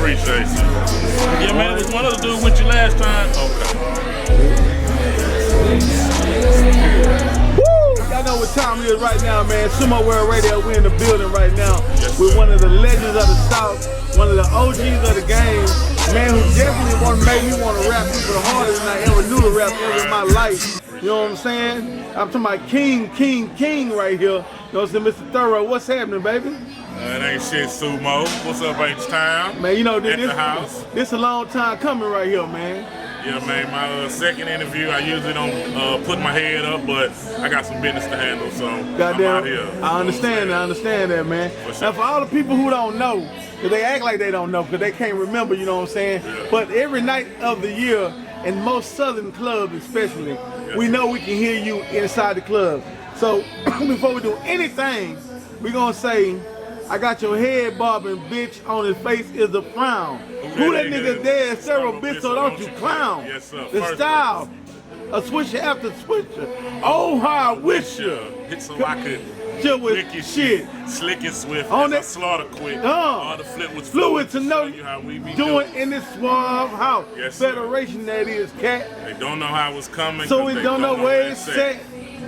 Appreciate you. Yeah, man, it was one other dude with you last time. Okay. Woo! Y'all know what time it is right now, man. Sumoworld Radio, we're in the building right now with one of the legends of the South, one of the OGs of the game, man who definitely made me want to rap people the hardest than I ever knew to rap ever in my life. You know what I'm saying? I'm talking about King right here. You know what I'm saying, Mr. Thorough, what's happening, baby? It ain't shit, Sumo. What's up, H-Town? Man, you know, this a long time coming right here, man. Yeah, man, my second interview, I usually don't put my head up, but I got some business to handle, so goddamn, I'm out here. I understand that, man. For sure. Now, for all the people who don't know, because they act like they don't know, because they can't remember, you know what I'm saying? Yeah. But every night of the year, in most southern clubs especially, we know we can hear you inside the club. So, before we do anything, we're going to say, I got your head bobbing, bitch, on his face is a frown. Who that nigga dead, several bitch, so don't you clown. Yes, sir. The style, a swisher after swisher. Oh, how I wish you. Hit so I could chill with shit. Slick and swift, on that that slaughter quick. All the flip was fluid to know you how we be doing in this Suavehouse. Yes, sir. Federation that is, cat. They don't know how it's coming. So we don't know where it's set.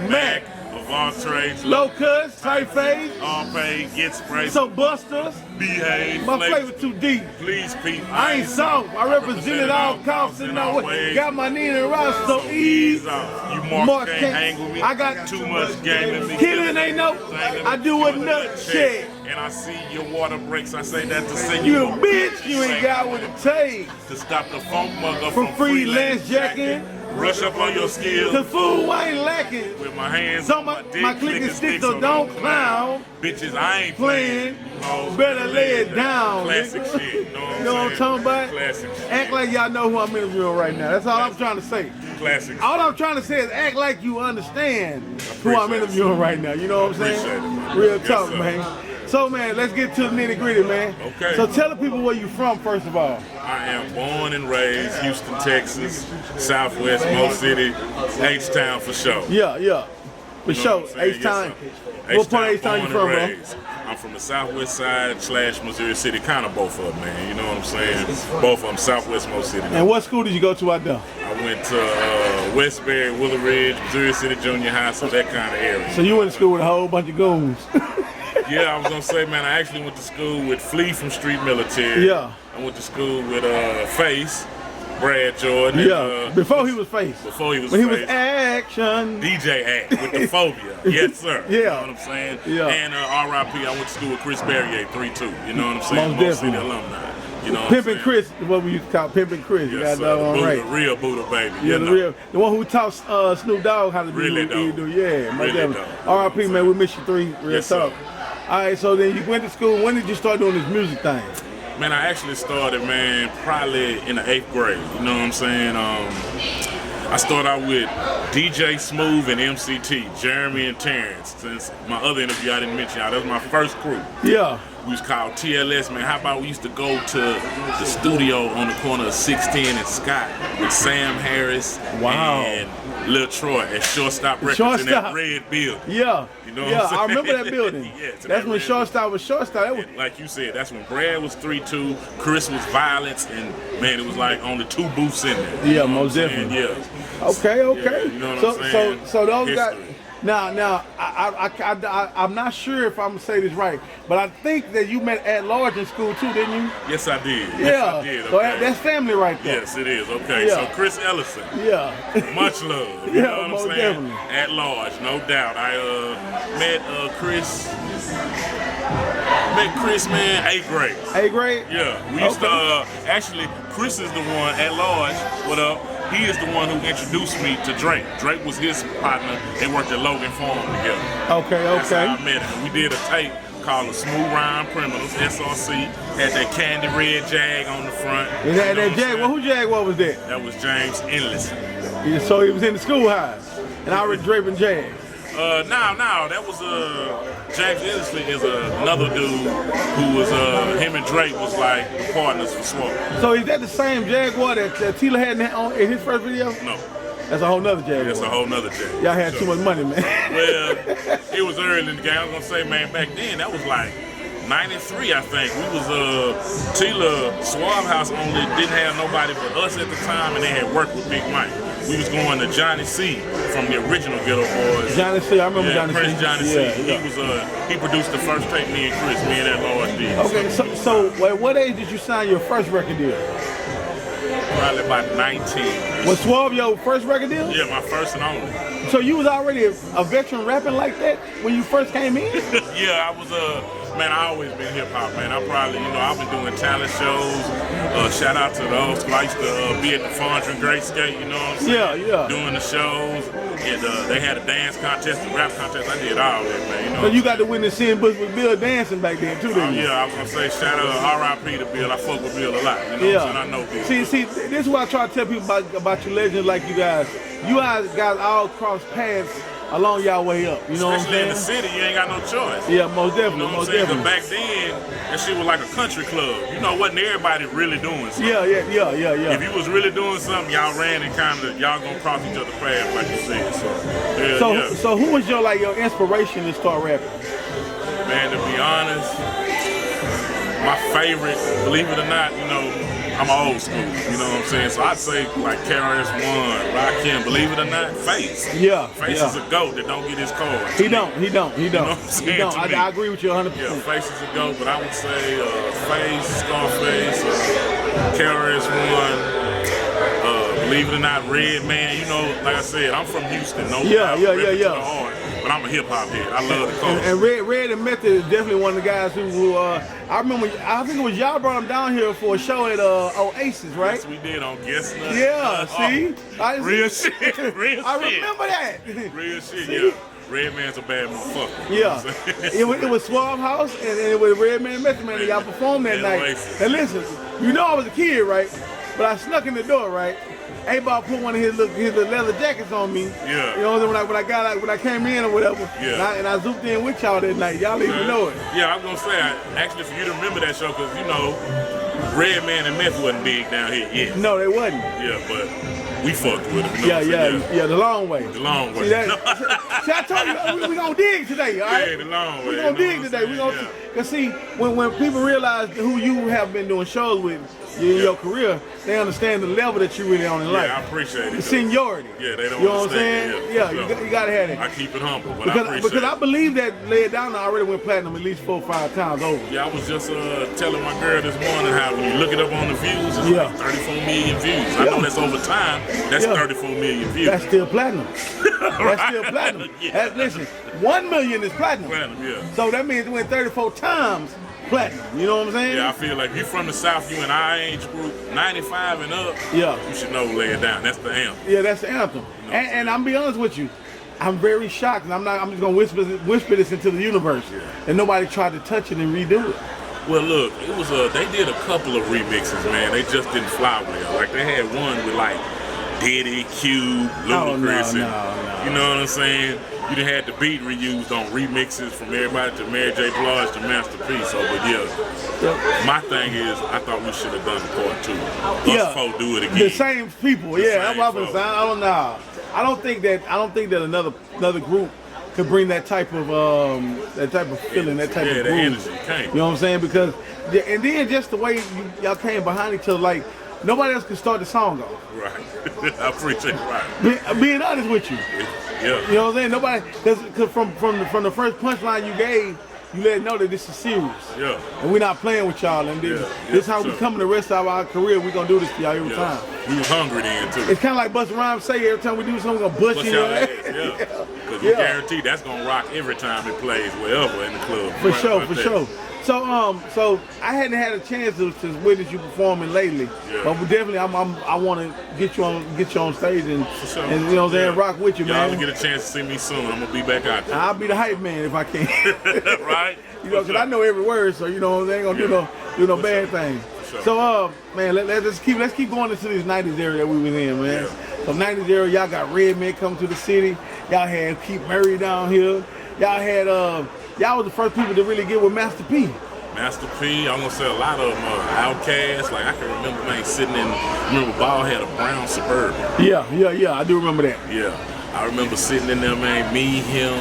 Mac. Of all trades, low cuts, tight fade, all paid, get sprayed. So busters, behave. My flavor too deep. Please, Pete. I ain't soft. I represented all costs in no way. Got my knee in the rock, so ease. You Mark can't hang with me. I got too much game in me. Killing ain't no. I do a nut check. And I see your water breaks. I say that to say you a bitch. You ain't got what it takes to stop the funk mugger from freelance jacking. Brush up on your skills. The fool I ain't lacking. With my hands on my dick, my click and stick, so don't clown. Bitches, I ain't playing. Better lay it down. Classic shit. You know what I'm talking about? Classic shit. Act like y'all know who I'm interviewing right now. That's all I'm trying to say. Classic. All I'm trying to say is act like you understand who I'm interviewing right now. You know what I'm saying? Real talk, man. So, man, let's get to the nitty gritty, man. Okay. So tell the people where you from, first of all. I am born and raised Houston, Texas, Southwest, Mo City, H-Town for sure. Yeah. For sure. H-Town. What part of H-Town you from, bro? I'm from the Southwest side / Missouri City, kind of both of them, man. You know what I'm saying? Both of them, Southwest, Mo City. And what school did you go to out there? I went to Westbury, Willow Ridge, Missouri City Junior High, so that kind of area. So you went to school with a whole bunch of goons. Yeah, I was gonna say, man, I actually went to school with Flea from Street Military. Yeah. I went to school with Face, Brad Jordan. Yeah. Before he was Face. Before he was When Face. He was Action. DJ Act with the Phobia. Yes, sir. Yeah. You know what I'm saying? Yeah. And R.I.P. I went to school with Chris Barrier, 3-2. You know what I'm saying? Most City alumni. You know Pimpin' Chris, what we used to call Pimpin' Chris. Yes, you got that Buddha, right. Real Buddha, baby. Yeah, the one who taught Snoop Dogg how to really do. Yeah, my really R.I.P. man, we miss you three. Real yes, talk. Sir. All right, so then you went to school. When did you start doing this music thing? Man, I actually started, man, probably in the 8th grade. You know what I'm saying? I started out with DJ Smooth and MCT, Jeremy and Terrence. Since my other interview, I didn't mention y'all. That was my first crew. Yeah. We was called TLS, man. How about we used to go to the studio on the corner of 610 and Scott with Sam Harris and Lil Troy at Shortstop Records in that red building. Yeah. You know what I'm saying? I remember that building. That's when Shortstop was Shortstop. That was, like you said, that's when Brad was 3-2, Chris was Violence, and man, it was like only 2 booths in there. Yeah, most definitely. Yeah. Okay. Yeah, you know what I'm saying? So those guys. Now, I'm not sure if I'm gonna say this right, but I think that you met at large in school too, didn't you? Yes, I did. Yeah. Yes, I did. Okay. So that's family right there. Yes, it is. Okay. Yeah. So Chris Ellison. Yeah. Much love. You know what I'm saying? Definitely. At large, no doubt. I met Chris. Met Chris, man, 8th grade. 8th grade? Yeah. We used to actually. Chris is the one at large. What up? He is the one who introduced me to Drake. Drake was his partner. They worked at Logan Farm together. Okay. That's how I met him. We did a tape called The Smooth Rhyme Criminals, SRC. Had that candy red Jag on the front. Is that Jag? Well, who Jag was that? That was James Endless. Yeah, so he was in the schoolhouse, and I was draping Jag. No, that was James Endless is another dude who was him and Drake was like the partners for Swole. So is that the same Jaguar that Tila had in his first video? No. That's a whole nother Jaguar. That's a whole nother Jaguar. Y'all had too much money, man. Well, it was early in the game. I was gonna say, man, back then that was like '93, I think. We was Tila Suavehouse only didn't have nobody but us at the time, and they had worked with Big Mike. We was going to Johnny C from the original Ghetto Boys. Johnny C, I remember Johnny Prince C. Johnny C. Yeah. He produced the first tape me and Chris, me and that Lord did. Okay, so at what age did you sign your first record deal? Probably about 19. Was Suave your first record deal? Yeah, my first and only. So you was already a veteran rapping like that when you first came in? Yeah, I was man, I always been hip hop, man. I probably, I've been doing talent shows. Shout out to the old school. I used to be at the Fondren Great Skate, you know what I'm saying? Yeah. Doing the shows. And they had a dance contest, a rap contest. I did all that, man. So you got to witness seeing Bush with Bill dancing back then too, didn't you? Yeah, I was gonna say shout out R.I.P. to Bill. I fuck with Bill a lot. You know what I'm saying? I know Bill. See, this is what I try to tell people about your legends like you guys. You guys all cross paths along y'all way up. You know what I'm saying? Especially in the city, you ain't got no choice. Yeah, most definitely. You know what I'm saying? But back then, that shit was like a country club. Wasn't everybody really doing something. Yeah. If you was really doing something, y'all ran and y'all gonna cross each other's path, like you said. So who was your inspiration to start rapping? Man, to be honest, my favorite, believe it or not, I'm old school, you know what I'm saying? So I'd say like KRS-One, Rakim, believe it or not, Face. Yeah. Face is a GOAT that don't get his card. He don't. You know what I'm saying? I agree with you 100%. Yeah, Face is a GOAT, but I would say Face, Scarface, KRS-One, believe it or not, Redman. Like I said, I'm from Houston. Yeah. But I'm a hip hop head. I love the culture. And Red and Method is definitely one of the guys who I remember. I think it was y'all brought him down here for a show at Oasis, right? Yes, we did on Guess Nothing. Yeah, see, real shit. I remember that. Real shit. See? Yeah. Redman's a bad motherfucker. Yeah. it was Suavehouse and it was Redman and Method Man. And y'all performed that night. Oasis. And listen, I was a kid, right? But I snuck in the door, right? A-Ball put one of his little leather jackets on me. Yeah. You know what I'm saying? When I came in or whatever. Yeah. And I zooped in with y'all that night. Y'all didn't even know it. Yeah, I was gonna say, actually, for you to remember that show, because Redman and Meth wasn't big down here yet. No, they wasn't. Yeah, but we fucked with them. Yeah, the long way. The long way. See, I told you we gonna dig today, all right? Yeah, the long way. We gonna dig today. We gonna cause see when people realize who you have been doing shows with in your career, they understand the level that you really on in life. Yeah, I appreciate it. The seniority. Yeah, they don't You know understand. what I'm saying? Yeah, sure. you gotta have that. I keep it humble, but I appreciate because it. I believe that Lay It Down already went platinum at least 4 or 5 times over. Yeah, I was just telling my girl this morning how when you look it up on the views, it's like 34 million views. I know that's over time. That's 34 million views. That's still platinum. That's still platinum. Listen, 1 million is platinum. So that means it went 34 times platinum. You know what I'm saying? Yeah, I feel like you from the South, you in our age group, 95 and up. Yeah. You should know Lay It Down. That's the anthem. Yeah, that's the anthem. And I'm be honest with you, I'm very shocked, and I'm just gonna whisper this into the universe, and nobody tried to touch it and redo it. Well, look, it was they did a couple of remixes, man. They just didn't fly well. Like they had one with like Diddy, Cube, Ludacris, no. You know what I'm saying? You done had the beat reused on remixes from everybody to Mary J. Blige to Master P. So, but my thing is, I thought we should have done part 2. Us four do it again. The same people, that's what I'm saying. I don't know. I don't think that another group could bring that type of feeling, that type of groove. Energy. Can't. You know what I'm saying? Because and then just the way y'all came behind each other, like nobody else could start the song off. Right. I appreciate it. Right. Being honest with you. Yeah. You know what I'm saying? Nobody, because from the first punchline you gave, you let it know that this is serious. Yeah. And we're not playing with y'all. And this is how we come in the rest of our career. We're going to do this to y'all every time. We was hungry then, too. It's kind of like Busta Rhymes say every time we do something, we're going to bust your ass. Because we guarantee that's going to rock every time it plays wherever in the club. For sure. So I hadn't had a chance to witness you performing lately, but definitely I want to get you on stage and you know what I'm saying, rock with you, man. Y'all will get a chance to see me soon. I'm gonna be back out there. I'll be the hype man if I can. Right? Because I know every word, so you know they ain't gonna do no bad thing. Sure. So man, let's keep going into this 90s era that we was in, man. So 90s era, y'all got Redman coming to the city. Y'all had Keith Murray down here. Y'all had y'all was the first people to really get with Master P. Master P, I'm gonna say a lot of them Outkast. Like I can remember, man, sitting in. Remember, Ball had a brown Suburban. Yeah. I do remember that. Yeah, I remember sitting in there, man. Me, him,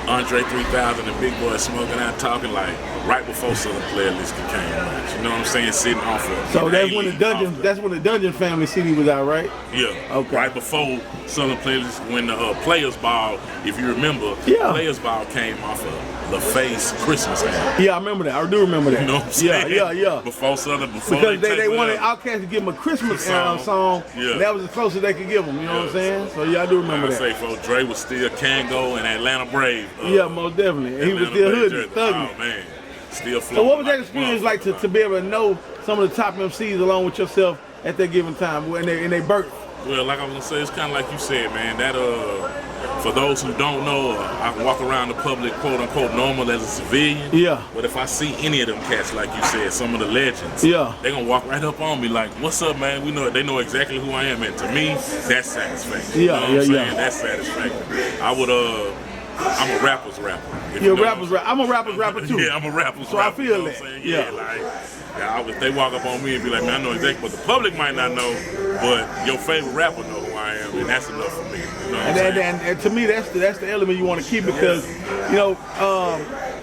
Andre 3000 and Big Boy smoking out, talking like right before Southern Playlist came out. You know what I'm saying? Sitting off of. So that's when the Dungeon. That's when the Dungeon Family CD was out, right? Yeah. Okay. Right before Southern Playlist, when the Players Ball, if you remember, Yeah. Players Ball came off of LaFace Christmas album. Yeah, I remember that. I do remember that. You know what I'm saying? Yeah. Before Southern, before Because they take wanted whatever. Outkast to give them a Christmas Song. song. Yeah. And that was the closest they could give them. You know what I'm Yeah. saying? So yeah, I do remember I that. say, folks, Dre was still Kango and Atlanta Brave. Yeah, most definitely. And he was still hoodie, thugging. Oh man, still So flowing. what was that experience like to be able to know some of the top MCs along with yourself at that given time when they in their birth? Well, like I was gonna say, it's kind of like you said, man. That for those who don't know, I can walk around the public, quote unquote, normal as a civilian. Yeah. But if I see any of them cats, like you said, some of the legends, Yeah. they gonna walk right up on me like, "What's up, man?" They know exactly who I am, and to me, that's satisfaction. You know what I'm saying? That's satisfaction. I'm a rapper's rapper. You're a rapper's rapper. I'm a rapper's rapper too. Yeah, I'm a rapper's So rapper. I feel you know that. what I'm saying? Yeah. If they walk up on me and be like, "Man, I know exactly," but the public might not know, but your favorite rapper know who I am, and that's enough for me. You know what I'm saying? And to me, that's the element you want to keep because, you know,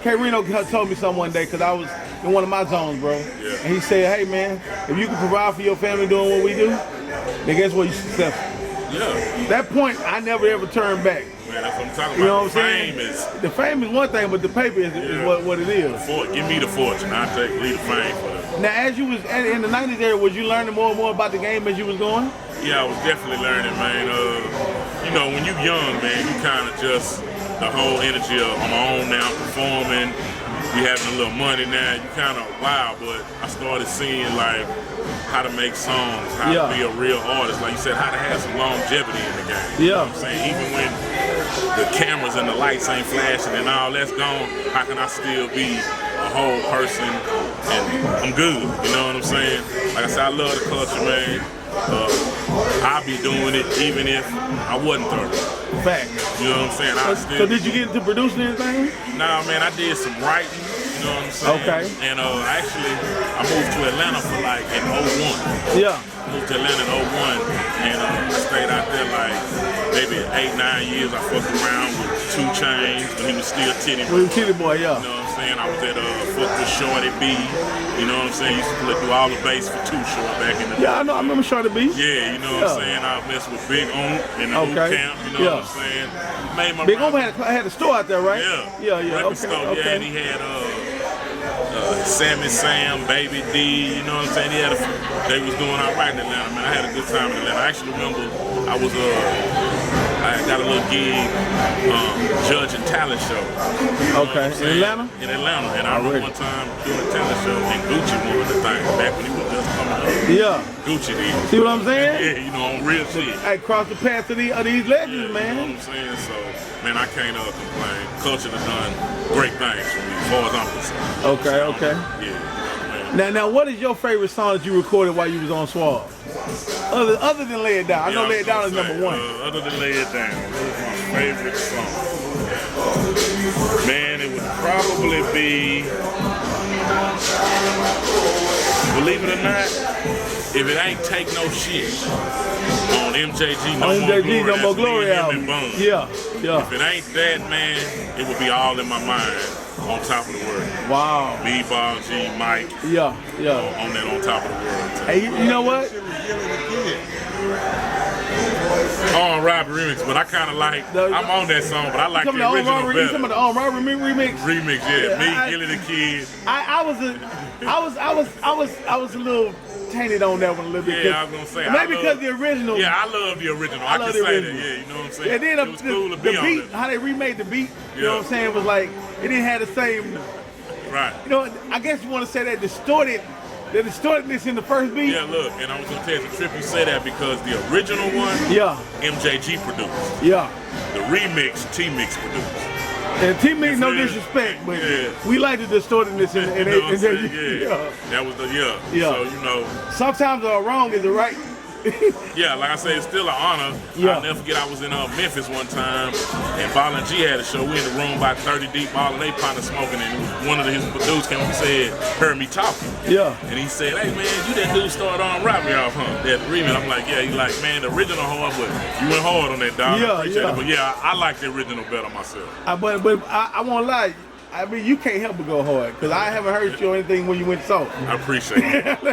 K Reno told me something one day because I was in one of my zones, bro. Yeah. And he said, "Hey man, if you can provide for your family doing what we do, then guess what? You're successful." Yeah. That point, I never ever turned back. Man, that's what I'm talking about. You know what I'm saying? The The fame is one thing, but the paper is what it is. give me the fortune. I'll leave the fame for that. Now, as you was in the '90s era, was you learning more and more about the game as you was going? Yeah, I was definitely learning, man. You know, when you young, man, you kind of just, the whole energy of I'm on now, performing, we having a little money now, you kind of wow, but I started seeing like how to make songs, how to be a real artist, like you said, how to have some longevity in the game. You know what I'm saying? Even when the cameras and the lights ain't flashing and all that's gone, how can I still be a whole person and I'm good, you know what I'm saying? Like I said, I love the culture, man. I'll be doing it even if I wasn't 30. Fact. You know what I'm saying? So did you get into producing anything? Nah, man, I did some writing, you know what I'm saying? Okay. And actually, I moved to Atlanta for like in 01. Yeah. Moved to Atlanta in 01, and I stayed out there like maybe 8-9 years. I fucked around with 2 Chainz when he was still Titty Boy. With Titty Boy, yeah. You know what I'm saying? I was at fuck with Shorty B. You know what I'm saying? Used to play through all the bass for 2 Short back in the day. Yeah, I know. I remember Shorty B. Yeah, you know what I'm saying? I messed with Big Oom in the boot camp. You know what I'm saying? Made my Big Oom had a store out there, right? Yeah. Record store. Yeah, and he had Sammy Sam, Baby D, you know what I'm saying? They was doing all right in Atlanta, man. I had a good time in Atlanta. I actually remember I got a little gig judging talent show. Okay, in Atlanta? In Atlanta, and I remember one time doing a talent show and Gucci won the thing back when he was just coming up. Yeah. Gucci did. See what I'm saying? Yeah, you know, on real shit. Hey, cross the path of these legends, man. You know what I'm saying? So, man, I can't complain. Culture has done great things for me, as far as I'm concerned. Okay. Yeah. Now, what is your favorite song that you recorded while you was on Suave? Other than Lay It Down. I know Lay It Down is number 1. Other than Lay It Down, what was my favorite song? Man, it would probably be, believe it or not, if it ain't Take No Shit on MJG No More Glory album. Yeah. If it ain't that, man, it would be All in My Mind on Top of the World. Wow. B-Ball, G, Mike. Yeah. On that On Top of the World. Hey, you know what? On Robert remix, but I kind of like. I'm on that song, but I like the original better. You talking about the On Robert remix? Remix, yeah. Me, Gilly the Kid. I was a little tainted on that one a little bit. Yeah, I was gonna say. Maybe because the original. Yeah, I love the original. I can say that. Yeah, you know what I'm saying. And then it was cool to be the on beat, it. how they remade the beat. You know what I'm saying? Was like it didn't have the same. Right. You know, I guess you want to say that the distortedness in the first beat. Yeah, look, and I was gonna tell you, it's a trip you say that because the original one, MJG produced. Yeah. The remix, T-Mix produced. And T-Mix, no disrespect, but we like the distortedness in That was the So, you know, sometimes the wrong is the right. Yeah, like I said, it's still an honor. Yeah. I'll never forget, I was in Memphis one time, and Ball and G had a show. We in the room about 30 deep, Ball and they partner smoking, and one of his dudes came up and said, heard me talking. Yeah. And he said, hey man, you that dude started on Rap Me Off, huh? That remix. I'm like, yeah. He's like, man, the original hard, but you went hard on that, dog. Yeah, I appreciate yeah. it. But yeah, I like the original better myself. But I won't lie. I mean, you can't help but go hard because I haven't heard you or anything when you went soft. I appreciate it.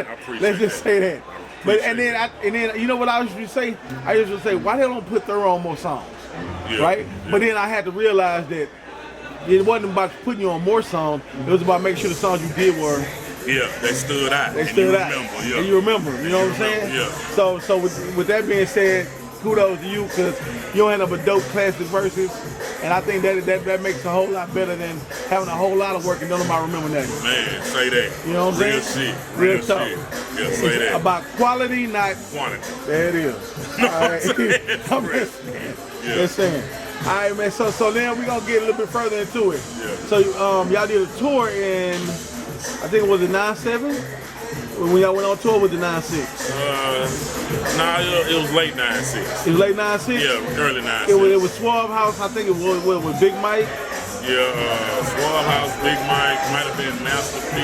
Let's just say that. But and then you know what I used to say? I used to say, why they don't put Thorough on more songs, right? Yeah. But then I had to realize that it wasn't about putting you on more songs. It was about making sure the songs you did were. Yeah, they stood out. They stood out. Yeah. And you remember. You know what I'm saying? Yeah. So with that being said, kudos to you because you end up with dope classic verses, and I think that makes a whole lot better than having a whole lot of work and none of them remember that. Man, say that. You know what I'm Real saying? Shit. Real talk. Shit. Yeah, say It's that. about quality, not quantity. There it is. No, all right. I'm Just saying. All right, man. So then we're gonna get a little bit further into it. Yeah. So y'all did a tour in, I think it was the 9/7. When y'all went on tour with the 9/6. Nah, it was late 9/6. It was late 9/6. Yeah, early 9/6. It was Suavehouse. I think it was with Big Mike. Yeah, Suavehouse, Big Mike, might have been Master P.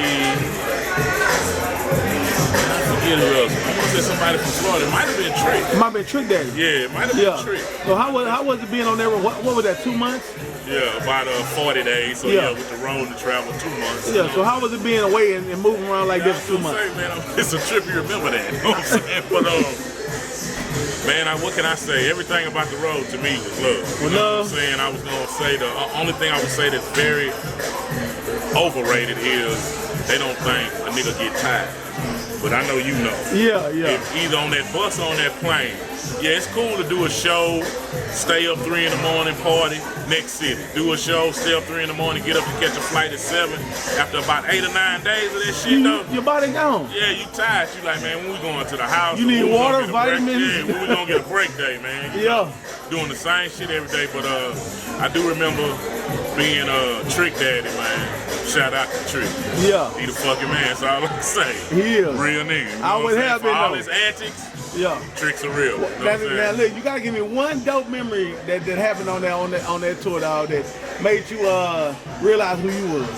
I forget who else. I want to say somebody from Florida. It might have been Trick. It might have been Trick Daddy. Yeah, it might have been Trick. So how was it being on there? What was that? 2 months? Yeah, about 40 days. So yeah, with the road to travel 2 months. Yeah. So how was it being away and moving around like this for 2 months? Say, man, it's a trip. You remember that? You know what I'm saying? But man, what can I say? Everything about the road to me was love. You know what I'm saying? I was gonna say the only thing I would say that's very overrated is they don't think a nigga get tired. But I know you know. Yeah. If either on that bus or on that plane. Yeah, it's cool to do a show, stay up 3 in the morning, party, next city. Do a show, stay up 3 in the morning, get up and catch a flight at 7. After about 8 or 9 days of that shit, though. Your body gone. Yeah, you tired. You like, man, when we going to the house? You need water, vitamins. Yeah, when we gonna get a break day, man. Yeah. Doing the same shit every day, but I do remember being a Trick Daddy, man. Shout out to Trick. Yeah. He the fucking man, that's all I can say. He is. Real nigga. You know I would have been, all though. his antics. Yeah. Tricks are real. Now look, you gotta give me one dope memory that happened on that tour, dog, that made you realize who you was.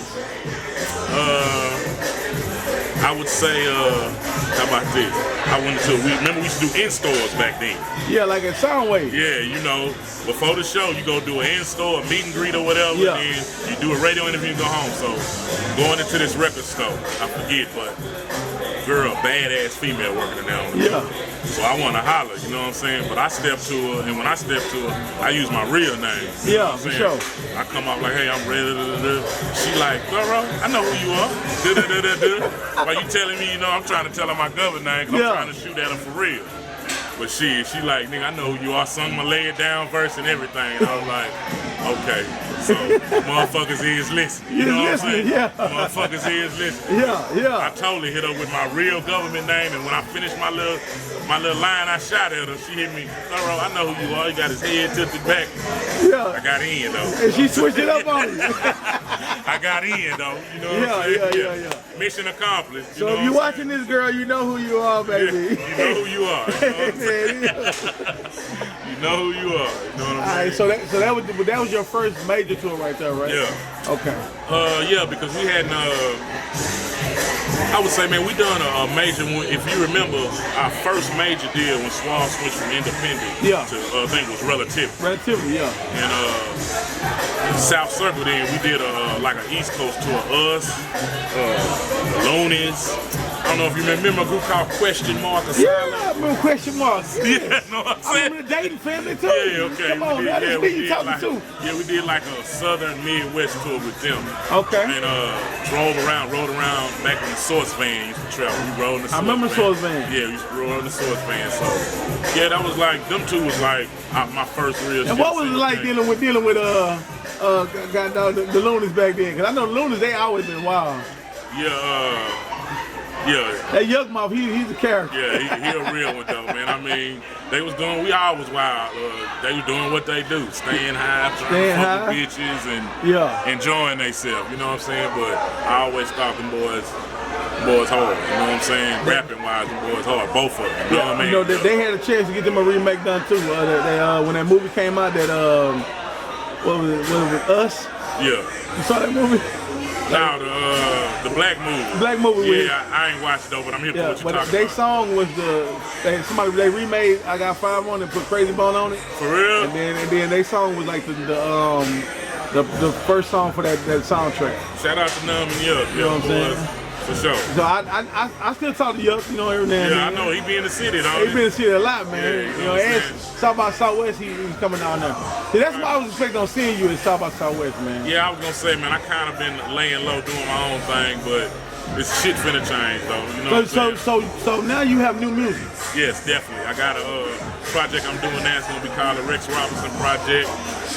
I would say, how about this? I went to, remember we used to do in-stores back then. Yeah, like at Soundwave. Yeah, you know, before the show, you go do an in-store, a meet and greet or whatever, yeah. And then you do a radio interview and go home. So, going into this record store, I forget, but girl, badass female working in there on the road. So I want to holler, you know what I'm saying? But I step to her, and when I step to her, I use my real name. You know what I'm for saying? sure. I come up like, hey, I'm ready. She like, girl, I know who you are. While you telling me, you know, I'm trying to tell her my government name, because I'm trying to shoot at her for real. But she like, nigga, I know who you are. Sung my lay it down verse and everything. And I was like, okay. So motherfuckers is listening. You know what I'm saying? Yeah. Motherfuckers is listening. Yeah. I totally hit her with my real government name, and when I finished my little line I shot at her, she hit me, Thorough, I know who you are. You got his head tilted back. Yeah. I got in though. And she switched it up on you. I got in though. You know what I'm saying? Yeah. Mission accomplished. So if you're watching this, girl, you know who you are, baby. Yeah, you know who you are. You know what I'm saying? You know who you are. You know what I'm saying? All right, so that was your first major tour right there, right? Yeah. Okay. Yeah, because we had I would say, man, we done a major one. If you remember, our first major deal when Suave switched from independent to I think it was Relativity. Relativity, yeah. And South Circle, then we did like an East Coast tour. Us, Loonies. I don't know if you remember a group called Question Mark Asylum. Yeah, I remember Question Mark. Yeah, know what I'm saying? I remember the Dayton family too. Yeah, okay. Come on, now, this you talking to. Yeah, we did like a Southern Midwest tour with them. Okay. And rode around back in the Source van. Used to travel. We rode in the Source van. I remember Source van. Yeah, we used to roll in the Source van. So yeah, that was like, them two was like my first real. And what was it like dealing with the Loonies back then? Because I know the Loonies, they always been wild. Yeah. That Yuckmouth, he's a character. Yeah, he a real one though, man. I mean, we all was wild. They were doing what they do, staying high, trying to fuck with bitches and enjoying themselves. You know what I'm saying? But I always thought them boys boys hard. You know what I'm saying? Rapping wise, them boys hard. Both of them. You know what I mean? You know, they had a chance to get them a remake done too. When that movie came out, that what was it, Us? Yeah. You saw that movie? Now the Black movie. Black movie. Yeah, I ain't watched it though, but I'm here for what you talking their about. song was they remade I Got 5 on it and put Crazy Bone on it. For real? And then their song was like the first song for that soundtrack. Shout out to Numb and Yup. You know what I'm saying? For sure. So I still talk to Yup, you know, every now and then. Yeah, I know he be in the city though. He been in the city a lot, man. Yeah, you know, and South by Southwest, he was coming down there. See, that's why I was expecting on seeing you in South by Southwest, man. Yeah, I was gonna say, man, I kind of been laying low doing my own thing, but this shit finna change though. You know what I'm saying? So now you have new music. Yes, definitely. I got a project I'm doing now. It's gonna be called the Rex Robinson Project.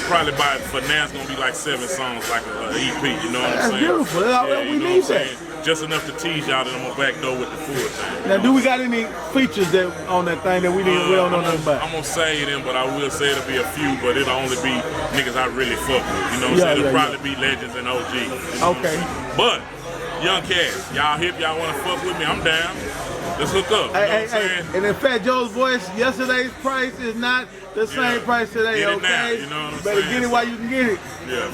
Probably for now it's gonna be like 7 songs, like a EP. You know what I'm saying? That's beautiful. We need that. Just enough to tease y'all that I'm gonna backdoor with the full thing. Now, do we got any features that on that thing that we don't know nothing about? I'm gonna say them, but I will say it'll be a few, but it'll only be niggas I really fuck with. You know what I'm saying? It'll probably be legends and OG. You know okay. But Young Cash, y'all hip, y'all wanna fuck with me, I'm down. Let's hook up. Hey. And in Fat Joe's voice, yesterday's price is not the same price today, get it okay? now, you know what I'm better saying? get it while you can get it. Yeah,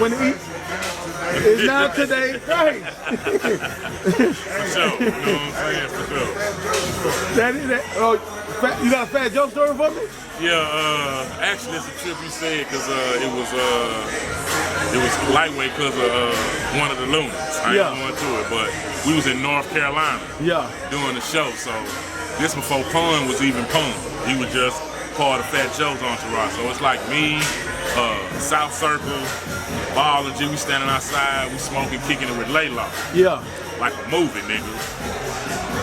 when it's not today's price. For sure, you know what I'm saying? For sure. You got a Fat Joe story for me? Yeah, actually it's a trip you said because it was lightweight because of one of the Lunas. I ain't going to it, but we was in North Carolina doing the show, so this before Pun was even Pun. He was just part of Fat Joe's entourage. So it's like me, South Circle, Ball and G, we standing outside, we smoking, kicking it with Laylaw. Yeah. Like a movie, nigga.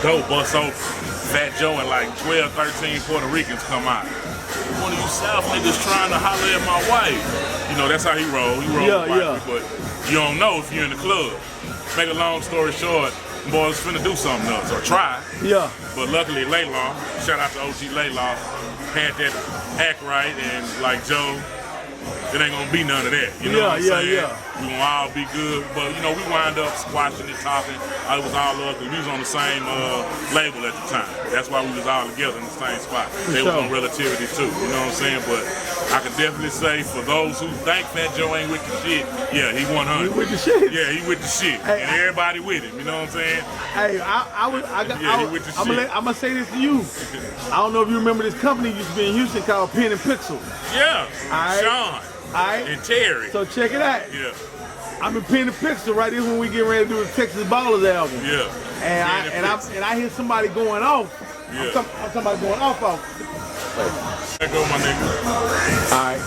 Dope bust open. Fat Joe and like 12, 13 Puerto Ricans come out. One of you South niggas trying to holler at my wife. You know, that's how he roll. He roll with wife, but you don't know if you're in the club. Make a long story short, boys finna do something else, or try. Yeah. But luckily Laylaw, shout out to OG Laylaw, had that act right, and like Joe, it ain't gonna be none of that. You know what I'm saying? We gonna all be good, but you know, we wind up squashing and talking. It was all love because we was on the same label at the time. That's why we was all together in the same spot. They was on Relativity too, you know what I'm saying? But I can definitely say for those who think Fat Joe ain't with the shit, yeah, he 100. He with the shit? Yeah, he with the shit. Hey, and everybody with him, you know what I'm saying? Hey, he with the shit. I'm gonna say this to you. I don't know if you remember this company used to be in Houston called Pen and Pixel. Yeah, Sean. And Terry. So check it out. Yeah. I'm in Pen and Pixel right here when we get ready to do the Texas Ballers album. Yeah. And I hear somebody going off. Yeah. I'm talking about going off. There go my nigga. Alright.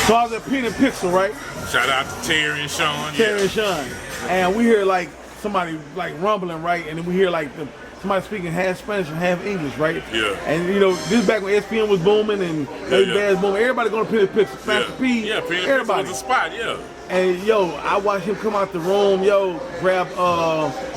So I was at Pen and Pixel, right? Shout out to Terry and Sean. Terry and Sean. And we hear like somebody like rumbling, right? And then we hear like somebody speaking half Spanish and half English, right? Yeah. And you know, this is back when ESPN was booming and Bass booming. Everybody going to Pen and Pixel. Master P. Yeah, Pen and everybody. Pixel was a spot, yeah. And yo, I watched him come out the room, grab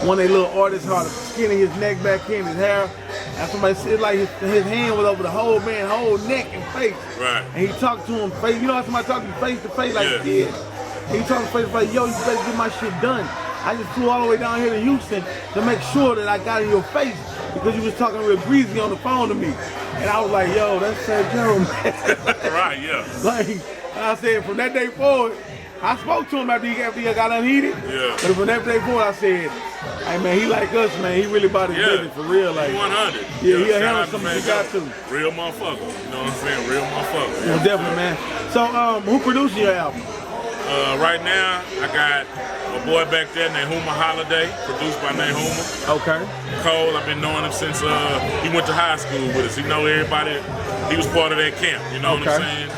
one of their little artists, skinning his neck back in, his hair. And somebody said like his hand was over the whole neck and face. Right. And he talked to him face. You know how somebody talking face to face like a kid? And he talking face to face, yo, you better get my shit done. I just flew all the way down here to Houston to make sure that I got in your face because you was talking real breezy on the phone to me. And I was like, yo, that's Fat Joe, man. Right, yeah. Like, I said, from that day forward, I spoke to him after he got unheated. Yeah. But from that day forward, I said, hey, man, he like us, man. He really about his business for real. Like 100. Yeah, he'll handle something he got to. Real motherfucker. You know what I'm saying? Real motherfucker. Yeah, definitely, man. So, who produced your album? Right now, I got a boy back there named Huma Holiday, produced by named Huma. Okay. Cole, I've been knowing him since he went to high school with us. He know everybody. He was part of that camp. You know what I'm saying?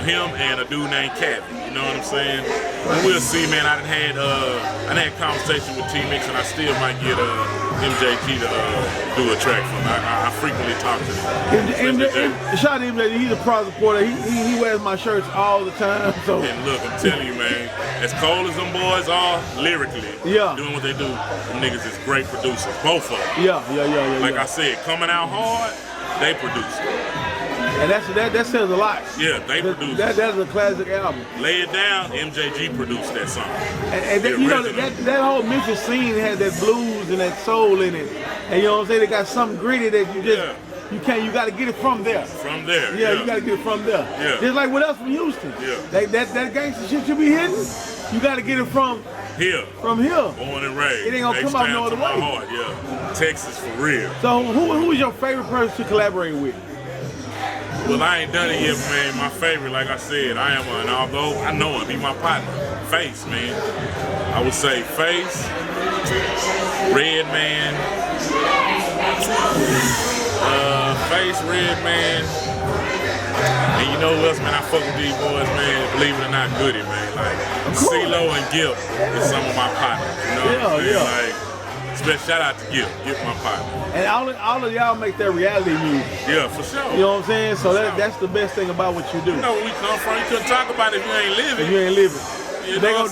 Him and a dude named Cabby. You know what I'm saying? And we'll see, man. I done had conversation with T-Mix, and I still might get MJT to do a track for me. I frequently talk to him. Shout out to MJT. He's a proud supporter. He wears my shirts all the time. So. And look, I'm telling you, man, as cold as them boys are lyrically, doing what they do, them niggas is great producers, both of them. Yeah. Like I said, coming out hard, they produce. And that says a lot. Yeah, they produced That's a classic album. Lay It Down, MJG produced that song. And that, you know, that whole Memphis scene had that blues and that soul in it. And you know what I'm saying? They got something gritty that you just, you got to get it from there. From there. Yeah, you got to get it from there. Yeah. Just like with us from Houston. Yeah. That gangster shit you be hitting, you got to get it from here. From here. Born and raised. It ain't going to come out no other way. Heart, yeah. Texas for real. So who is your favorite person to collaborate with? Well, I ain't done it yet, man. My favorite, like I said, I am and although I know him, be my partner. Face, man. I would say Face, Redman, Face, Redman, and you know who else, man? I fuck with these boys, man. Believe it or not, Goody, man. Like CeeLo and Gip is some of my partners. You know what I'm saying? Like, special shout out to Gip my partner. And all of y'all make that reality music. Yeah, for sure. You know what I'm saying? So that's the best thing about what you do. You know where we come from. You couldn't talk about it if you ain't living. If you ain't living. You they gonna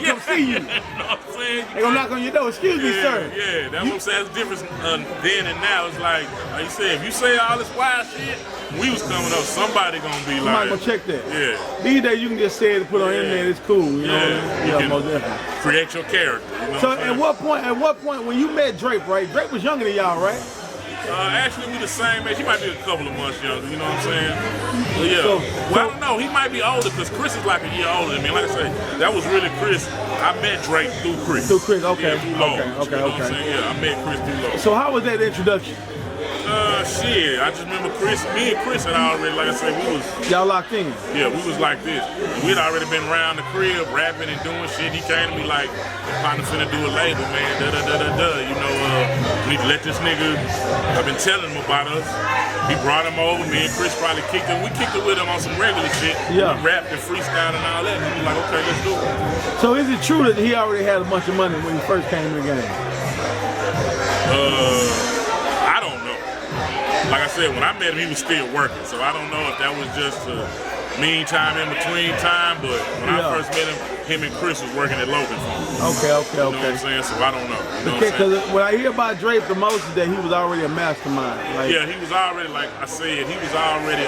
come see you. You know what I'm saying? They gonna knock on your door. Excuse me, sir. Yeah, that's what I'm saying. That's the difference then and now. It's like you said, if you say all this wild shit, when we was coming up, somebody gonna be somebody like, gonna check that. Yeah. These days you can just say it and put on the internet. It's cool. You know? Yeah, most definitely. Create your character. You know so at what point when you met Drake, right? Drake was younger than y'all, right? Actually, we the same age. He might be a couple of months younger, you know what I'm saying? But yeah. Well, I don't know. He might be older because Chris is like a year older than me. Like I say, that was really Chris. I met Drake through Chris. Through Chris, okay. Yeah, through Lord. Okay. You know what I'm saying? Yeah, I met Chris through Lord. So how was that introduction? Shit, I just remember me and Chris had already, like I said, we was... Y'all locked in? Yeah, we was like this. We'd already been around the crib, rapping and doing shit. He came to me like, partner finna do a label, man, You know, we need to let this nigga, I've been telling him about us. He brought him over, me and Chris probably kicked him. We kicked it with him on some regular shit. Yeah. We rapped and freestyled and all that. And he was like, okay, let's do it. So is it true that he already had a bunch of money when he first came in the game? I don't know. Like I said, when I met him, he was still working, so I don't know if that was just a meantime in between time, but when I first met him and Chris was working at Logan Farm. Okay. You know what I'm saying? So I don't know. You know because what I hear about Drake the most is that he was already a mastermind. Like, yeah, he was already, like I said, he was already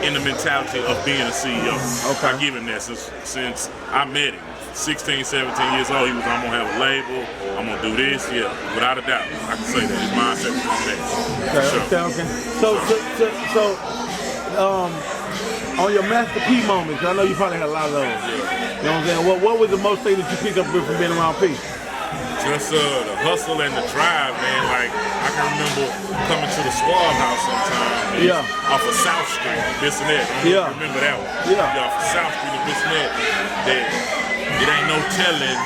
in the mentality of being a CEO. Okay. I give him that since I met him. 16, 17 years old, he was, I'm gonna have a label, I'm gonna do this, yeah, without a doubt. I can say that. His mindset was on that. Okay. So, on your Master P moments, I know you probably had a lot of those. You know what I'm saying? What was the most thing that you picked up with from being around P? Just the hustle and the drive, man. Like, I can remember coming to the Suavehouse sometime. Off of South Street, this and that. I don't remember that one. Off of South Street, this and that. It ain't no telling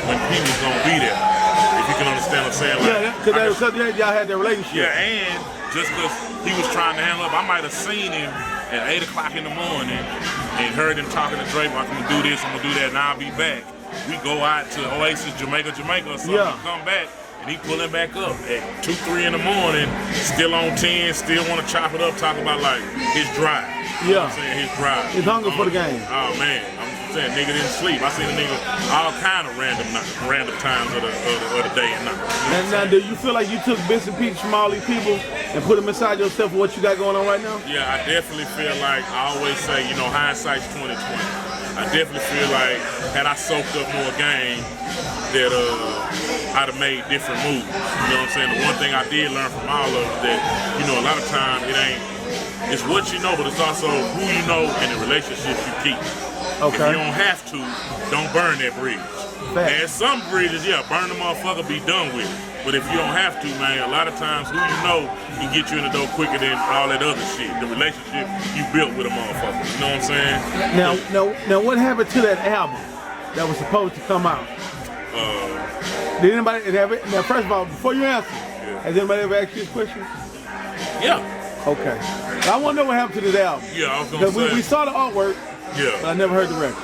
when P was gonna be there. If you can understand what I'm saying. Like, because y'all had that relationship. Yeah, and just because he was trying to handle up, I might have seen him at 8 o'clock in the morning and heard him talking to Drake, I'm gonna do this, I'm gonna do that, and I'll be back. We go out to Oasis, Jamaica or something, come back, and he pulling back up at 2, 3 in the morning, still on 10, still want to chop it up, talk about like his drive. You know what I'm saying? His drive. He's hungry for the game. Oh man, I'm saying nigga didn't sleep. I seen a nigga all kind of random times of the day and night. Now, do you feel like you took bits and pieces from all these people and put them inside yourself for what you got going on right now? Yeah, I definitely feel like, I always say, you know, hindsight's 20/20. I definitely feel like had I soaked up more game, that I'd have made different moves. You know what I'm saying? The one thing I did learn from all of it is that, you know, a lot of times it's what you know, but it's also who you know and the relationships you keep. Okay. If you don't have to, don't burn that bridge. And some bridges, burn the motherfucker, be done with it. But if you don't have to, man, a lot of times who you know can get you in the door quicker than all that other shit. The relationship you built with a motherfucker. You know what I'm saying? Now, what happened to that album that was supposed to come out? Did anybody have it? Now, first of all, before you answer, has anybody ever asked you this question? Yeah. Okay. I want to know what happened to this album. Yeah, I was gonna say. Because we saw the artwork. But I never heard the record.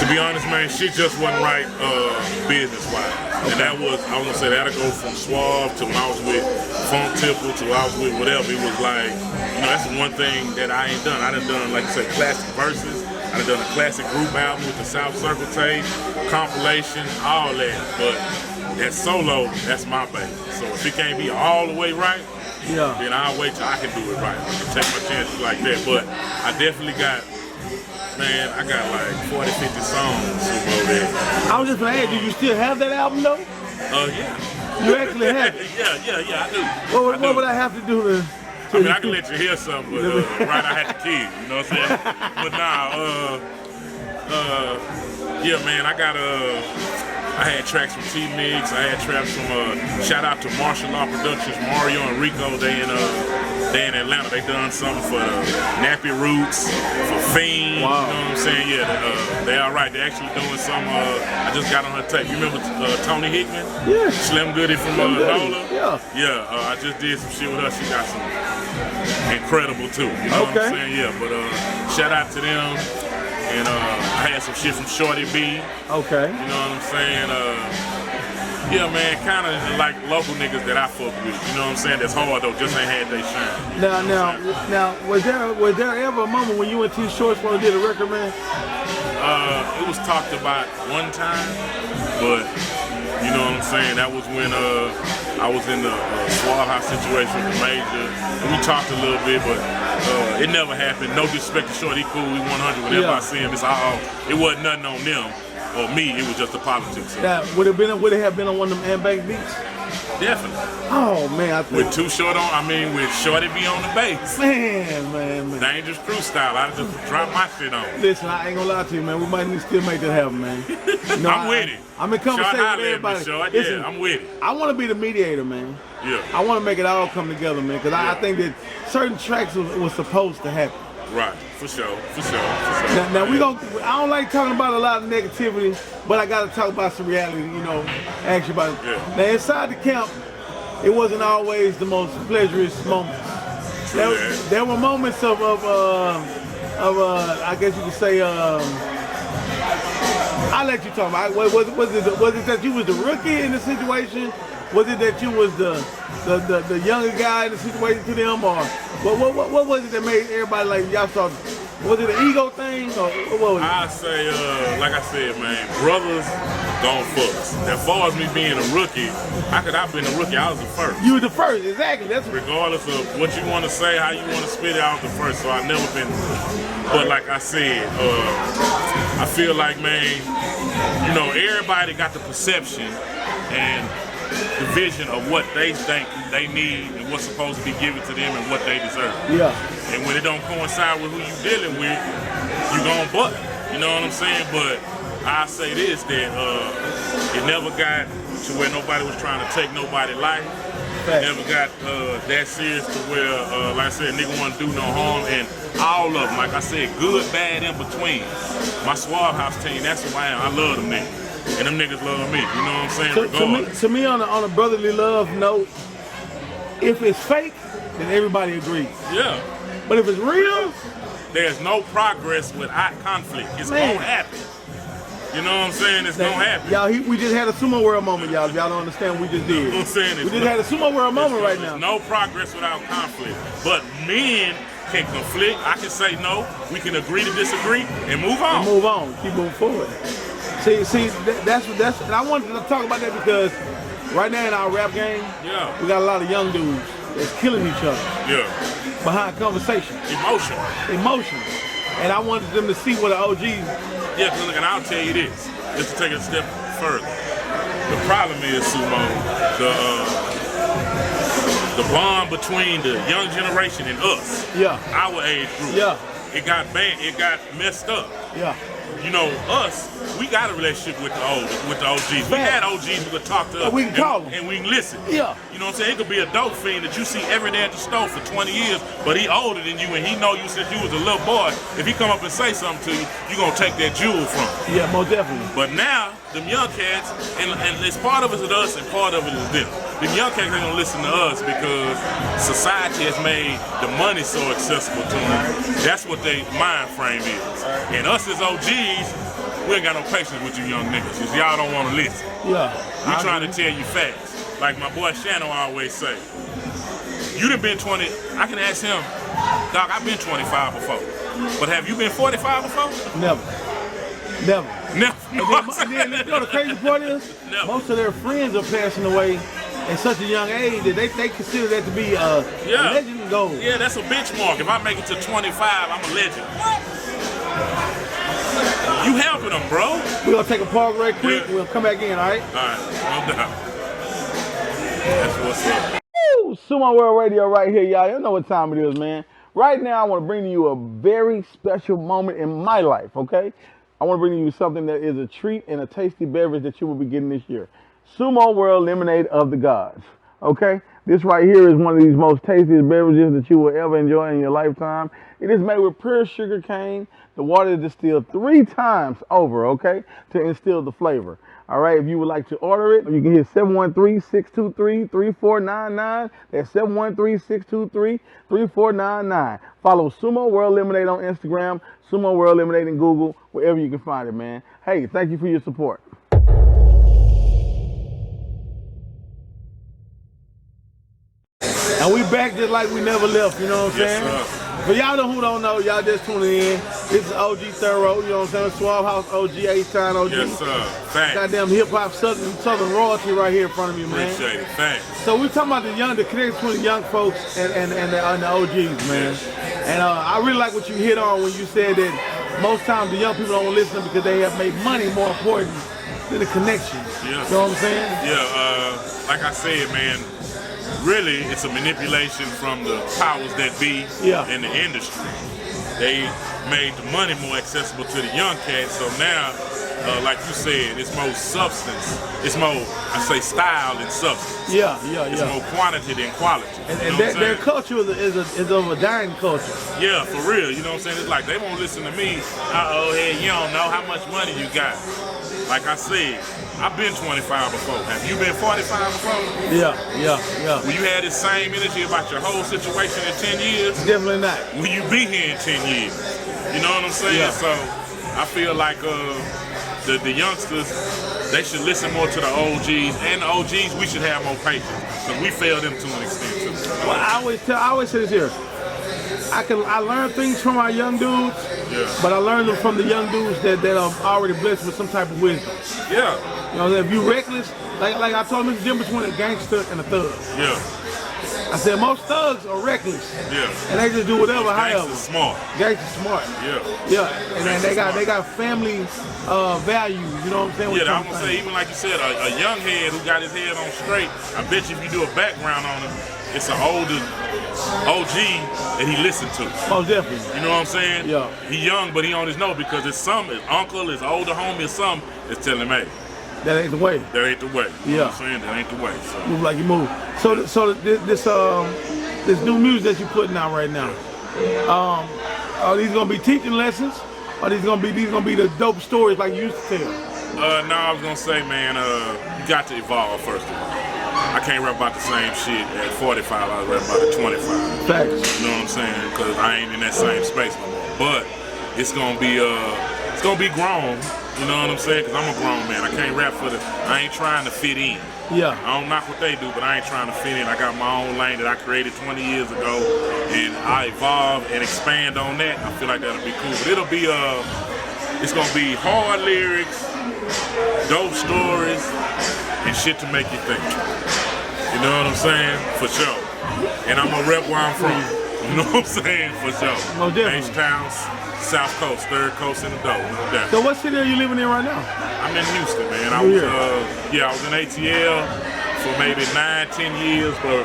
To be honest, man, shit just wasn't right business-wise. Okay. And that was, I was gonna say, that'll go from Suave to when I was with Funk Tipple to when I was with whatever. It was like, you know, that's the one thing that I ain't done. I done, like you said, classic verses. I done a classic group album with the South Circle tape, compilation, all that. But that solo, that's my baby. So if it can't be all the way right, Yeah. then I'll wait till I can do it right. Take my chances like that. But I definitely got, man, I got like 40, 50 songs over there. I was just gonna ask, do you still have that album though? Yeah. You actually have it? Yeah, I do. What would I have to do to? I mean, I can let you hear something, but right, I had to kill you. You know what I'm saying? But nah, yeah, man, I got I had tracks from T-Mix. I had tracks from shout out to Martial Law Productions, Mario and Rico. They in Atlanta. They done something for Nappy Roots, for Fiend. Wow. You know what I'm saying? Yeah, they all right. They actually doing some. I just got on her tape. You remember Tony Hickman? Yeah. Slim Goody from Slim Goody. Lola. Yeah. Yeah. I just did some shit with her. She got some incredible too. You know what I'm saying? Yeah. But shout out to them. And I had some shit from Shorty B. Okay. You know what I'm saying? Yeah, man, kind of like local niggas that I fuck with. You know what I'm saying? That's hard though. Just ain't had they shine. Now, was there ever a moment when you and T Shorts want to did a record, man? It was talked about one time, but you know what I'm saying? That was when I was in the Suavehouse situation with the Major. And we talked a little bit, but it never happened. No disrespect to Short, he cool, he 100. Whenever I see him, it's all. It wasn't nothing on them or me. It was just the politics. Now, would it have been on one of them Ambank beats? Definitely. Oh man, with Too Short on, with Shorty be on the bass. Man. Dangerous Crew style. I just drop my shit on. Listen, I ain't gonna lie to you, man. We might need to still make that happen, man. You know, I'm with it. I'm in conversation with everybody. Listen, I'm with it. I want to be the mediator, man. Yeah. I want to make it all come together, man, because I think that certain tracks was supposed to happen. Right, for sure. Now I don't like talking about a lot of negativity, but I got to talk about some reality, you know, actually about it. Yeah. Now inside the camp, it wasn't always the most pleasurous moments. There were moments of I guess you could say, I'll let you talk about it. Was it that you was the rookie in the situation? Was it that you was the younger guy in the situation to them, or what was it that made everybody like y'all thought? Was it an ego thing, or what was it? I say, like I said, man, brothers don't fuck. As far as me being a rookie, I've been a rookie. I was the first. You were the first, exactly. That's regardless of what you want to say, how you want to spit it, I was the first. So I've never been. But like I said, I feel like, man, you know, everybody got the perception and the vision of what they think they need and what's supposed to be given to them and what they deserve. Yeah. And when it don't coincide with who you dealing with, you gon' butt. You know what I'm saying? But I say this, that it never got to where nobody was trying to take nobody's life. It never got that serious to where, like I said, nigga want to do no harm. And all of them, like I said, good, bad, in between. My Suavehouse team, that's who I am. I love them niggas. And them niggas love me, you know what I'm saying? To me, on a brotherly love note, if it's fake, then everybody agrees. Yeah. But if it's real, there's no progress without conflict. It's gonna happen. You know what I'm saying? It's gonna happen. Y'all, we just had a Sumoworld moment, y'all. If y'all don't understand what we just did. You know what I'm saying? We just had a Sumoworld moment right now. There's no progress without conflict. But men can conflict. I can say no. We can agree to disagree and move on. Keep moving forward. See, that's and I wanted to talk about that because right now in our rap game, we got a lot of young dudes that's killing each other. Yeah. Behind conversation. Emotion. And I wanted them to see what the OGs. Yeah, because look, and I'll tell you this, just to take it a step further. The problem is, Sumo, the bond between the young generation and us, our age group, it got messed up. Yeah. You know, us, we got a relationship with the OGs. We had OGs who could talk to us we can call them. And we can listen. Yeah. You know what I'm saying? It could be a dope fiend that you see every day at the store for 20 years, but he older than you and he know you since you was a little boy. If he come up and say something to you, you gonna take that jewel from him. Yeah, most definitely. But now, them young cats, and it's part of it is us and part of it is them. Them young cats ain't gonna listen to us because society has made the money so accessible to them. That's what their mind frame is. And us as OGs, we ain't got no patience with you young niggas because y'all don't want to listen. Yeah. We trying to tell you facts. Like my boy Shannon always say, you done been 20, I can ask him, dog, I've been 25 before. But have you been 45 before? Never. Never. And then, you know the crazy part is, most of their friends are passing away at such a young age that they consider that to be a legend goal. Yeah, that's a benchmark. If I make it to 25, I'm a legend. You helping them, bro. We're going to take a pause right quick. We'll come back in, all right? All right, no doubt. That's what's up. Woo! Sumoworld Radio right here, y'all. You know what time it is, man. Right now, I want to bring to you a very special moment in my life, okay? I want to bring to you something that is a treat and a tasty beverage that you will be getting this year. Sumoworld Lemonade of the Gods, okay? This right here is one of these most tastiest beverages that you will ever enjoy in your lifetime. It is made with pure sugar cane. The water is distilled 3 times over, okay, to instill the flavor. All right, if you would like to order it, you can hit 713-623-3499. That's 713-623-3499. Follow Sumoworld Lemonade on Instagram, Sumoworld Lemonade in Google, wherever you can find it, man. Hey, thank you for your support. And we back just like we never left, you know what I'm saying? Sir. For y'all who don't know, y'all just tuning in. This is OG Thorough, you know what I'm saying? Suavehouse OG, H-Town OG. Yes, sir. Thanks. Goddamn hip-hop southern royalty right here in front of you, man. Appreciate it. Thanks. So we're talking about the connection between the young folks and the OGs, man. And I really like what you hit on when you said that most times the young people don't listen because they have made money more important than the connection. Yeah. You know what I'm saying? Yeah, like I said, man, really, it's a manipulation from the powers that be in the industry. They made the money more accessible to the young cats, so now, like you said, it's more substance. It's more, I say, style than substance. It's more quantity than quality. And their culture is of a dying culture. Yeah, for real. You know what I'm saying? It's like they won't listen to me. Hey, you don't know how much money you got. Like I said, I've been 25 before. Have you been 45 before? Yeah. Will you have the same energy about your whole situation in 10 years? Definitely not. Will you be here in 10 years? You know what I'm saying? Yeah. So I feel like the youngsters, they should listen more to the OGs. And the OGs, we should have more patience. Because we fail them to an extent too. Well, I always say this here. I learn things from our young dudes, but I learn them from the young dudes that are already blessed with some type of wisdom. Yeah. You know, if you reckless, like I told him, there's a difference between a gangster and a thug. Yeah. I said most thugs are reckless. Yeah. And they just do whatever, however. Gangsters smart. Gangsters smart. Yeah. And then they got family values. You know what I'm saying? Yeah, I'm gonna say, even like you said, a young head who got his head on straight. I bet you if you do a background on him, it's an older OG that he listened to. Most definitely. You know what I'm saying? Yeah. He young, but he on his know because his uncle, his older homie, or something is telling him, hey, that ain't the way. That ain't the way. You know what I'm saying? That ain't the way. So. Move like you move. So this new music that you're putting out right now, are these gonna be teaching lessons? Or these gonna be the dope stories like you used to tell? No, I was gonna say, man, you got to evolve first of all. I can't rap about the same shit at 45. I rap about at 25. Facts. You know what I'm saying? Because I ain't in that same space no more. But it's gonna be grown. You know what I'm saying? Because I'm a grown man. I can't rap I ain't trying to fit in. Yeah. I don't knock what they do, but I ain't trying to fit in. I got my own lane that I created 20 years ago, and I evolve and expand on that. I feel like that'll be cool. But it'll be it's gonna be hard lyrics, dope stories, and shit to make you think. You know what I'm saying? For sure. And I'm gonna rep where I'm from. You know what I'm saying? For sure. Well, H-Town, South Coast, Third Coast in the dough, no doubt. So what city are you living in right now? I'm in Houston, man. I was in ATL for maybe 9-10 years, but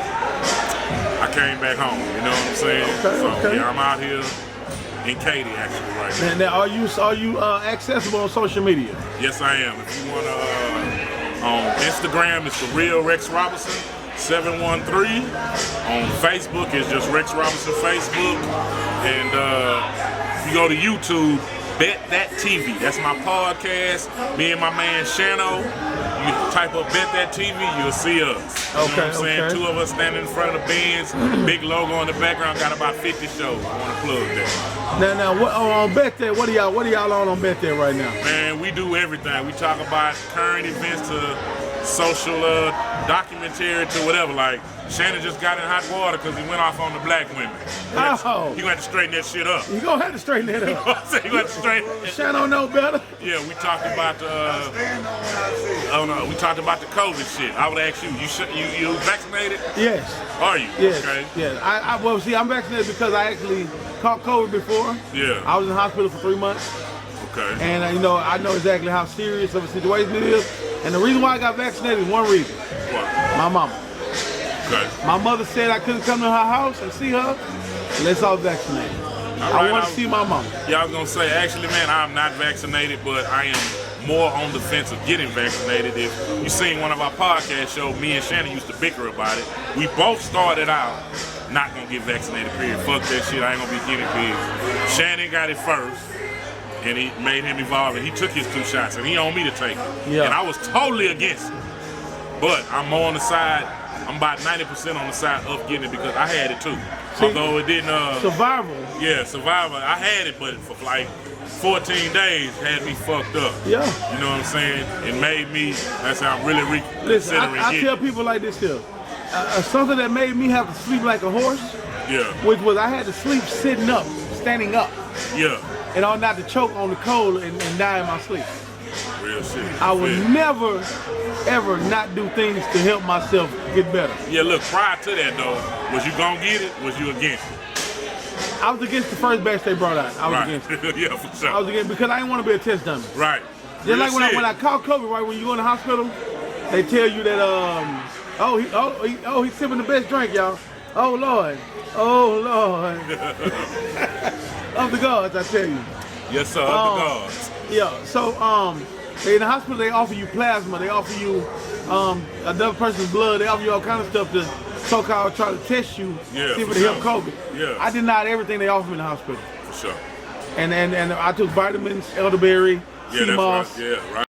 I came back home. You know what I'm saying? Okay. Yeah, I'm out here in Katy actually right now. Now, are you accessible on social media? Yes, I am. If you wanna, on Instagram, it's the real Rex Robinson 713. On Facebook, it's just Rex Robinson Facebook, and if you go to YouTube, Bet That TV. That's my podcast. Me and my man Shano. You type up Bet That TV, you'll see us. You know what I'm saying? Two of us standing in front of the Benz, big logo in the background. Got about 50 shows. I want to plug that. Now, on Bet That, what are y'all on Bet That right now? Man, we do everything. We talk about current events to social documentary to whatever. Like Shannon just got in hot water because he went off on the black women. You gonna have to straighten that shit up. You gonna have to straighten that up. You gonna have to straighten. Shannon know better. Yeah, we talked about the. We talked about the COVID shit. I would ask you, you vaccinated? Yes. Are you? Yes. Okay. Yes. Well, see, I'm vaccinated because I actually caught COVID before. Yeah. I was in the hospital for 3 months. Okay. And I know exactly how serious of a situation it is. And the reason why I got vaccinated is one reason. What? My mama. Okay. My mother said I couldn't come to her house and see her unless I was vaccinated. I want to see my mama. Yeah, I was gonna say, actually, man, I'm not vaccinated, but I am more on the fence of getting vaccinated. If you seen one of our podcast shows, me and Shannon used to bicker about it. We both started out not gonna get vaccinated, period. Fuck that shit, I ain't gonna be guinea pigs. Shannon got it first, and he made him evolve, and he took his 2 shots, and he on me to take it. Yeah. And I was totally against it. But I'm more on the side, I'm about 90% on the side of getting it because I had it too. See, although it didn't... survival. Yeah, survival. I had it, but for like 14 days had me fucked up. Yeah. You know what I'm saying? It made me, that's how I'm really reconsidering Listen, I tell people like this here. Something that made me have to sleep like a horse, yeah, which was I had to sleep sitting up, standing up. Yeah. And all not to choke on the cold and die in my sleep. Real shit. I would never, ever not do things to help myself get better. Yeah, look, prior to that though, was you gonna get it? Was you against it? I was against the first batch they brought out. I was Right. against it. Yeah, for sure. I was against because I didn't want to be a test dummy. Right. Just Real like when shit. I caught COVID, right, when you go in the hospital, they tell you that he's sipping the best drink, y'all. Oh Lord. Oh Lord. Of the gods, I tell you. Yes, sir. Of the gods. Yeah, so in the hospital they offer you plasma, they offer you another person's blood, they offer you all kind of stuff to so-called try to test you, Yeah, see if for it help sure. COVID. Yeah. I denied everything they offered me in the hospital. For sure. And I took vitamins, elderberry, sea Yeah, that's moss, right. Yeah, right.